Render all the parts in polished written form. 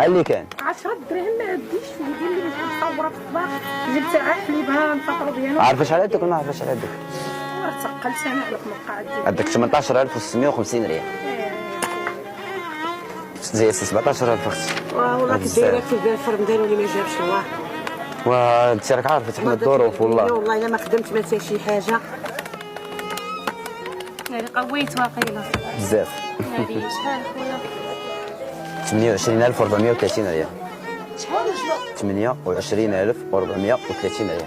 اللي كان 10 دراهم ما عنديش في يدي اللي مصوره في الصباح. جبت حليبها نفطروا بها. عارفه شحال عندك ولا ما عارفه شحال عندك؟ تقلت انا على المقاعد ديالي. عندك 18650 ريال زي 17000 اختي. والله كدايره في الفرن داروا لي ما جابش الله. وانت راك عارفه حنا الظروف والله. والله الا ما خدمت ما حتى شي حاجه. يعني قويت واقيلا بزاف. يعني شحال خويا؟ 28430 ريال. شحال؟ 28430 ريال.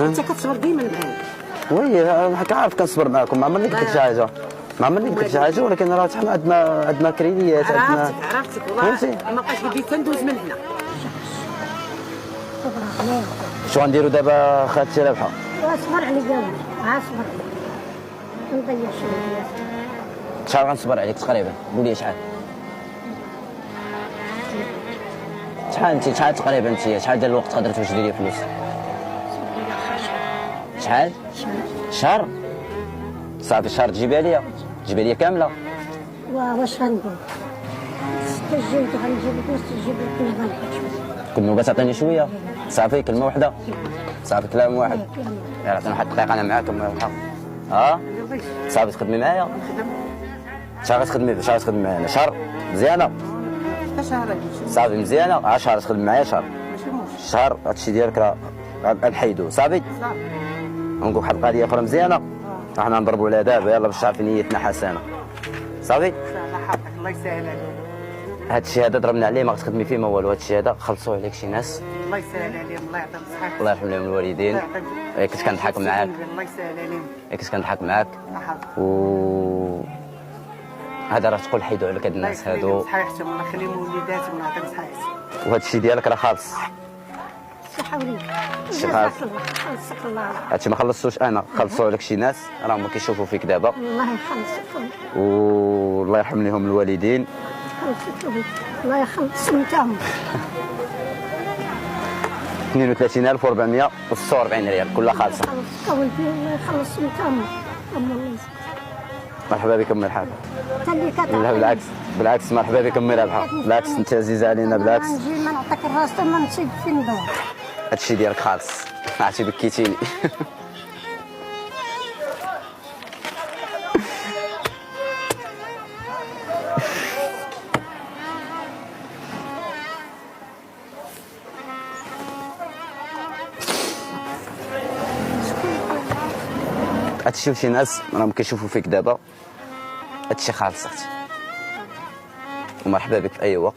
انت كتصبر ديما معايا. وي انا كنعرف كنصبر معاكم، ما عمرني قلت لك شي حاجه، ما عمرني قلت لك شي حاجه، ولكن راه حنا عندنا كريديات عندنا. عرفتك والله ما بقاش بدي كندوز من هنا. شو غنديروا دابا خالتي رابحه؟ واصبر على جوي اصبر نضيع شويه. شحال غنصبر عليك تقريبا؟ قول لي شحال شحال تقريبا انت شحال ديال الوقت تقدر توجدي لي فلوس؟ شحال؟ شهر؟ صافي شهر تجيبها ليا كامله. واش غنقول؟ استجيت غنجيب لك نستجيب لك ما غنبقاش. كل نوبه تعطيني شويه صافي كلمه واحده صافي كلام واحد. عطيني واحد الدقيقه انا معاك ام الحق. صافي تخدمي معايا؟ شهر غتخدمي معايا؟ شهر مزيانه صافي مزيانه. شهر تخدم معايا شهر هادشي ديالك راه غنحيدو صافي. نقول واحد القضيه اخرى مزيانه، حنا نضربوا عليها دابا يلاه باش تعرفي نيتنا حسنه صافي. الله يسهل عليك. هاد الشيء هذا ضربنا عليه ما غتخدمي فيه ما والو. هاد الشيء هذا خلصوا عليك شي ناس الله يسهل عليهم. الله يعطيهم الصحه. الله يرحم لهم الوالدين. كنت كنضحك معاك. الله يسهل عليهم. كنت كنضحك معاك و هذا راه تقول حيدوا عليك هاد الناس هادو. صحيحتهم الله يخليهم وليداتهم الله يعطيهم صحيحتهم. وهاد الشيء ديالك راه خالص. حولي شي خالص. خلصك الله. هادشي ما خلصتوش انا، خلصوا عليك شي ناس راهم كيشوفوا فيك دابا. الله يخلصك والله يرحم لهم الوالدين. الله يخلصهم تاهم. 32446 ريال كلها خالصه. خلصك ولدي الله يخلصهم تاهم. الله يسلمك. مرحبا بك امي رابحه. لا بالعكس مرحبا بك امي رابحه. بالعكس انت عزيزه علينا بالعكس. نجي ما نعطيك الراس ما نسيب في ندور. هادشي ديالك خالص. عرفتي بكيتيني. هادشي شي ناس راهم كيشوفوا فيك دابا. هادشي خالص اختي ومرحبا بك في اي وقت.